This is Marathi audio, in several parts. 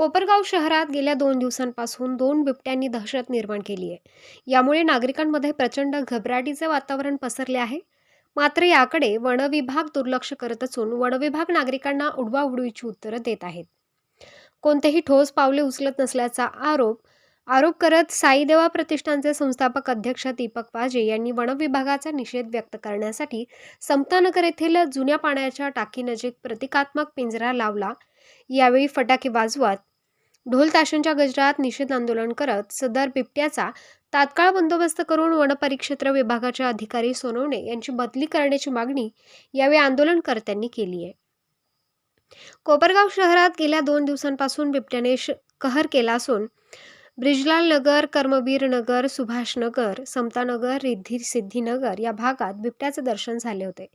कोपरगाव शहरात गेल्या 2 दिवसांपासून 2 बिबट्यांनी दहशत निर्माण केली आहे. यामुळे नागरिकांमध्ये प्रचंड घबराटीचे वातावरण पसरले आहे. मात्र याकडे वनविभाग दुर्लक्ष करत असून वनविभाग नागरिकांना उडवाउडवीची उत्तरं देत आहेत. कोणतेही ठोस पावले उचलत नसल्याचा आरोप करत साईदेवा प्रतिष्ठानचे संस्थापक अध्यक्ष दीपक वाजे यांनी वनविभागाचा निषेध व्यक्त करण्यासाठी समतानगर येथील जुन्या पाण्याच्या टाकीनजीक प्रतिकात्मक पिंजरा लावला. यावेळी फटाके वाजवत ढोल ताशांच्या गजरात निषेध आंदोलन करत सदर बिबट्याचा तात्काळ बंदोबस्त करून वनपरिक्षेत्र विभागाचे अधिकारी सोनवणे यांची बदली करण्याची मागणी यावेळी आंदोलनकर्त्यांनी केली आहे. कोपरगाव शहरात गेल्या 2 दिवसांपासून बिबट्याने कहर केला असून ब्रिजलाल नगर, कर्मवीर नगर, सुभाष नगर, समतानगर, रिद्धी सिद्धिनगर या भागात बिबट्याचे दर्शन झाले होते.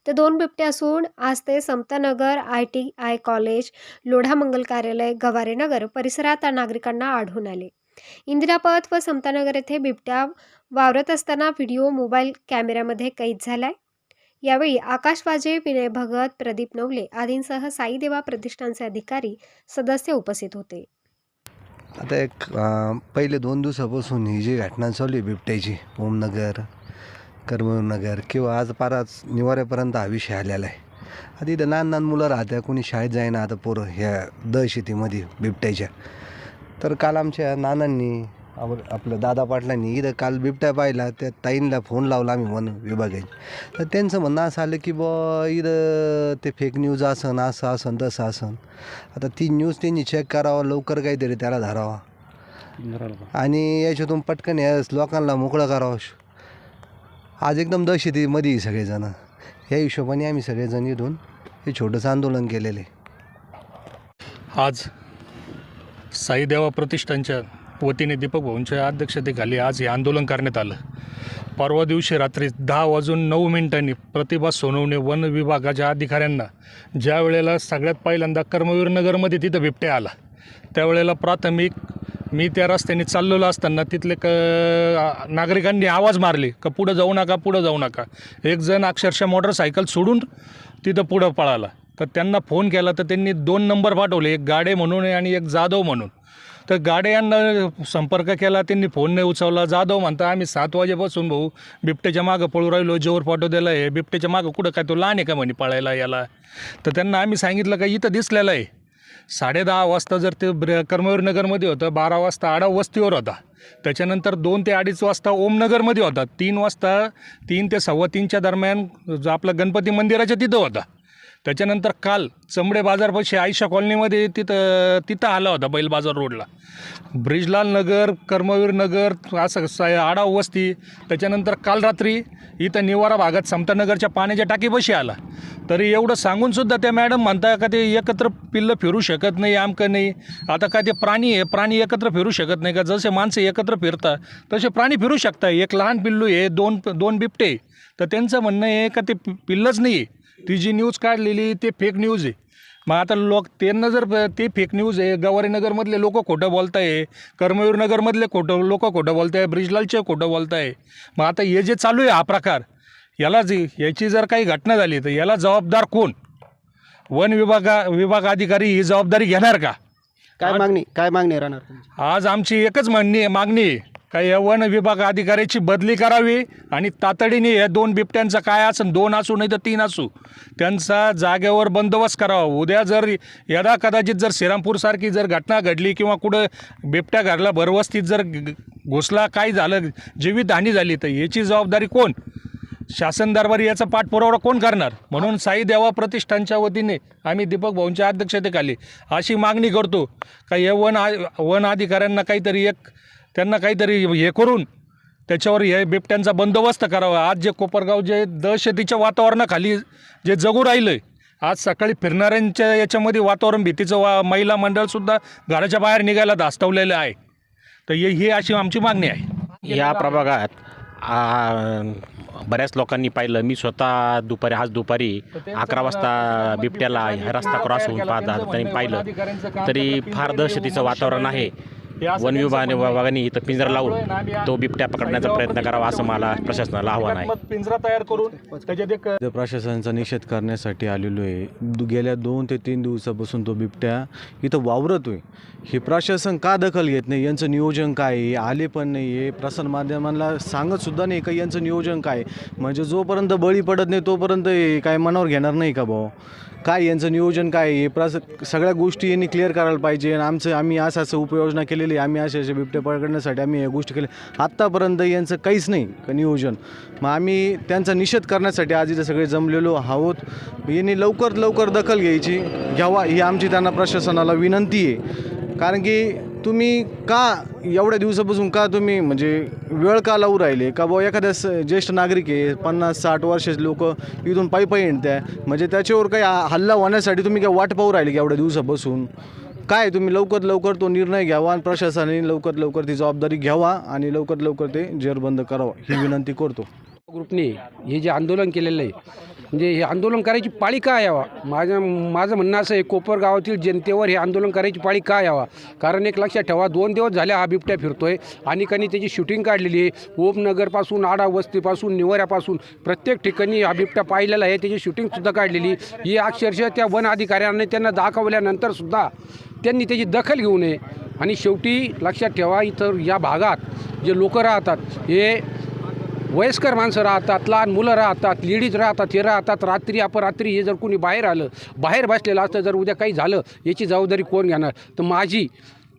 ते 2 बिबटे असून आज ते समतानगर, ITI कॉलेज, लोढा मंगल कार्यालय, गवारे नगर परिसरात नागरिकांना आढळून आले. इंदिरापथ व समतानगर येथे बिबट्या वावरत असताना व्हिडिओ मोबाईल कॅमेऱ्यामध्ये कैद झालाय. यावेळी आकाश वाजे, विनय भगत, प्रदीप नवले आदींसह साईदेवा प्रतिष्ठानचे अधिकारी सदस्य उपस्थित होते. आता पहिले 2 दिवसापासून ही जी घटना चालू आहे बिबट्याची, ओमनगर, कर्मनगर किंवा आज पाराच निवाऱ्यापर्यंत हा विषय आलेला आहे. आता इथं लहान मुलं राहत्या, कोणी शाळेत जाईना आता पोरं ह्या दहशतीमध्ये बिबट्याच्या. तर काल आमच्या नानांनी आपलं दादा पाटलांनी इथं काल बिबट्या पाहिला. त्या ताईंना फोन लावला आम्ही वन विभागाची. तर त्यांचं म्हणणं असं आलं की इथं ते फेक न्यूज असन, असं असन तसं असन. आता ती न्यूज त्यांनी चेक करावं, लवकर काहीतरी त्याला धरावा आणि याच्यातून पटकन या लोकांना मोकळं करावं. आज एकदम दहशतीमध्ये सगळेजण, या हिशोबाने आम्ही सगळेजण इथून हे छोटंसं आंदोलन केलेलं आहे. आज साईदेवा प्रतिष्ठानच्या वतीने दीपक भाऊंच्या अध्यक्षतेखाली आज हे आंदोलन करण्यात आलं. परवा दिवशी रात्री 10:09 प्रतिभा सोनवणे वन विभागाच्या अधिकाऱ्यांना ज्या वेळेला सगळ्यात पहिल्यांदा कर्मवीर नगरमध्ये तिथं बिबट्या आला, त्यावेळेला प्राथमिक मी त्या रस्त्याने चाललेलो असताना तिथले नागरिकांनी आवाज मारले का पुढं जाऊ नका, पुढं जाऊ नका. एक जण अक्षरशः मोटरसायकल सोडून तिथं पुढं पळाला. तर त्यांना फोन केला तर त्यांनी 2 नंबर पाठवले, एक गाडे म्हणून आणि एक जाधव म्हणून. तर गाडे यांना संपर्क केला, त्यांनी फोन नाही उचलला. जाधव म्हणता आम्ही 7 वाजेपासून भाऊ बिबट्याच्या मागं पळू राहिलो, जोर पाठव दिला आहे. बिबट्याच्या मागं कुठं काय तो लहान आहे का म्हणे पळायला याला. तर त्यांना आम्ही सांगितलं का इथं दिसलेलं आहे. 10:30 वाजता जर ते कर्मवीर नगरमध्ये होतं, 12 वाजता आडाव वस्तीवर होता. त्याच्यानंतर 2 ते 2:30 वाजता ओमनगरमध्ये होता. 3 वाजता 3 ते 3:15च्या दरम्यान जो आपला गणपती मंदिराच्या तिथं होता. त्याच्यानंतर काल चमडे बाजारपाशी आयशा कॉलनीमध्ये तिथं आला होता, बैल बाजार रोडला. ब्रिजलाल नगर, कर्मवीर नगर असं आडाव वस्ती. त्याच्यानंतर काल रात्री इथं निवारा भागात समतानगरच्या पाण्याच्या टाकीपाशी आला. तरी एवढं सांगूनसुद्धा त्या मॅडम म्हणता का ते एकत्र पिल्लं फिरू शकत नाही, आमकं नाही. आता काय ते प्राणी आहे, प्राणी एकत्र फिरू शकत नाही का? जसे माणसं एकत्र फिरतात तसे प्राणी फिरू शकतात. एक लहान पिल्लू आहे, दोन बिबटे. तर त्यांचं म्हणणं आहे का ते पिल्लंच नाही आहे. ती जी न्यूज काढलेली ते फेक न्यूज आहे. मग आता त्यांना जर ते फेक न्यूज आहे, गवारी नगरमधले लोक खोटं बोलत आहे, कर्मवीर नगरमधले लोक खोटं बोलत आहे, ब्रिजलालचे खोटं बोलत आहे. मग आता हे जे चालू आहे हा प्रकार, याची जर काही घटना झाली तर याला जबाबदार कोण? वन विभाग अधिकारी ही जबाबदारी घेणार का? काय मागणी राहणार? आज आमची एकच मागणी आहे का या वन विभाग अधिकाऱ्याची बदली करावी आणि तातडीने या 2 बिबट्यांचा काय असेल, 2 असू नाही तर 3 असू, त्यांचा जागेवर बंदोबस्त करावा. उद्या जर यदा कदाचित जर श्रीरामपूरसारखी जर घटना घडली किंवा कुठं बिबट्या घरला भरवस्तीत जर घुसला, काय झालं, जीवितहानी झाली, तर याची जबाबदारी कोण? शासन दरबारी याचा पाठपुरावा कोण करणार? म्हणून साईदेवा प्रतिष्ठानच्या वतीने आम्ही दीपक भाऊंच्या अध्यक्षतेखाली अशी मागणी करतो का या वन अधिकाऱ्यांना त्यांना काहीतरी हे करून त्याच्यावर हे बिबट्यांचा बंदोबस्त करावा. आज जे कोपरगाव जे दहशतीच्या वातावरणाखाली जे जगू राहिलं आहे, आज सकाळी फिरणाऱ्यांच्या याच्यामध्ये वातावरण भीतीचं महिला मंडळसुद्धा घराच्या बाहेर निघायला धास्तवलेलं आहे. तर ही अशी आमची मागणी आहे. या प्रभागात बऱ्याच लोकांनी पाहिलं. मी स्वतः आज दुपारी 11 वाजता बिबट्याला रस्ता क्रॉस होऊन त्यांनी पाहिलं. तरी फार दहशतीचं वातावरण आहे. वन विभागाने इथं पिंजरा लावून तो बिबट्या पकडण्याचा प्रयत्न करावा असं मला प्रशासनाला आव्हान आहे. पिंजरा तयार करून त्याच्यात एक प्रशासनाचा निषेध करण्यासाठी आलेलो आहे. गेल्या 2 ते 3 दिवसापासून तो बिबट्या इथं वावरतोय. हे प्रशासन का दखल घेत नाही? यांचं नियोजन काय आहे? आले पण नाही आहे, प्रसारमाध्यमांना सांगत सुद्धा नाही का यांचं नियोजन काय? म्हणजे जोपर्यंत बळी पडत नाही तोपर्यंत हे काय मनावर घेणार नाही का भाऊ? काय यांचं नियोजन काय आहे? सगळ्या गोष्टी यांनी क्लिअर करायला पाहिजे. आम्ही असं उपाययोजना केलेली आहे, आम्ही असे बिबटे पकडण्यासाठी आम्ही या गोष्टी केल्या. आत्तापर्यंत यांचं काहीच नाही का नियोजन. मग आम्ही त्यांचा निषेध करण्यासाठी आज इथं सगळे जमलेलो आहोत. यांनी लवकर दखल घ्यावा ही आमची त्यांना प्रशासनाला विनंती आहे. कारण की तुम्ही का एवढ्या दिवसापासून का तुम्ही म्हणजे वेळ का लावू राहिले का बुवा? एखाद्या ज्येष्ठ नागरिक आहे, 50-60 वर्षाचे लोक इथून पायी येणत्या, म्हणजे त्याच्यावर काही हल्ला होण्यासाठी तुम्ही काय वाट पाहू राहिले की एवढ्या दिवसापासून? काय तुम्ही लवकर तो निर्णय घ्यावा आणि प्रशासनाने लवकर ती जबाबदारी घ्यावा आणि लवकर ते जेरबंद करावं ही विनंती करतो. ग्रुपने हे जे आंदोलन केलेलं आहे, म्हणजे हे आंदोलन करायची पाळी का यावा? माझं म्हणणं असं आहे, कोपर गावातील जनतेवर हे आंदोलन करायची पाळी का यावा? कारण एक लक्षात ठेवा, 2 दिवस झाले हा बिबट्या फिरतोय आणि त्याची शूटिंग काढलेली आहे. ओमनगरपासून आडा वस्तीपासून निवाऱ्यापासून प्रत्येक ठिकाणी हा बिबट्या पाहिलेला आहे. त्याची शूटिंगसुद्धा काढलेली. ही अक्षरशः त्या वन अधिकाऱ्यांनी त्यांना दाखवल्यानंतरसुद्धा त्यांनी त्याची दखल घेऊ नये. आणि शेवटी लक्षात ठेवा, इतर या भागात जे लोक राहतात हे वयस्कर माणसं राहतात, लहान मुलं राहतात, लेडीज राहतात, हे राहतात. रात्री अपरात्री हे जर कोणी बाहेर बसलेलं असतं, जर उद्या काही झालं याची जबाबदारी कोण घेणार? तर माझी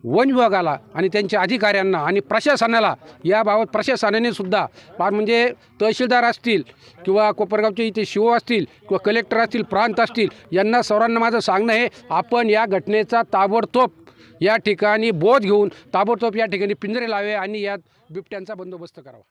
वन विभागाला आणि त्यांच्या अधिकाऱ्यांना आणि प्रशासनाला याबाबत प्रशासनाने सुद्धा म्हणजे तहसीलदार असतील किंवा कोपरगावचे इथे शिव असतील किंवा कलेक्टर असतील, प्रांत असतील, यांना सर्वांना माझं सांगणं आहे, आपण या घटनेचा ताबडतोब या ठिकाणी बोध घेऊन ताबडतोब या ठिकाणी पिंजरे लावे आणि या बिबट्यांचा बंदोबस्त करावा.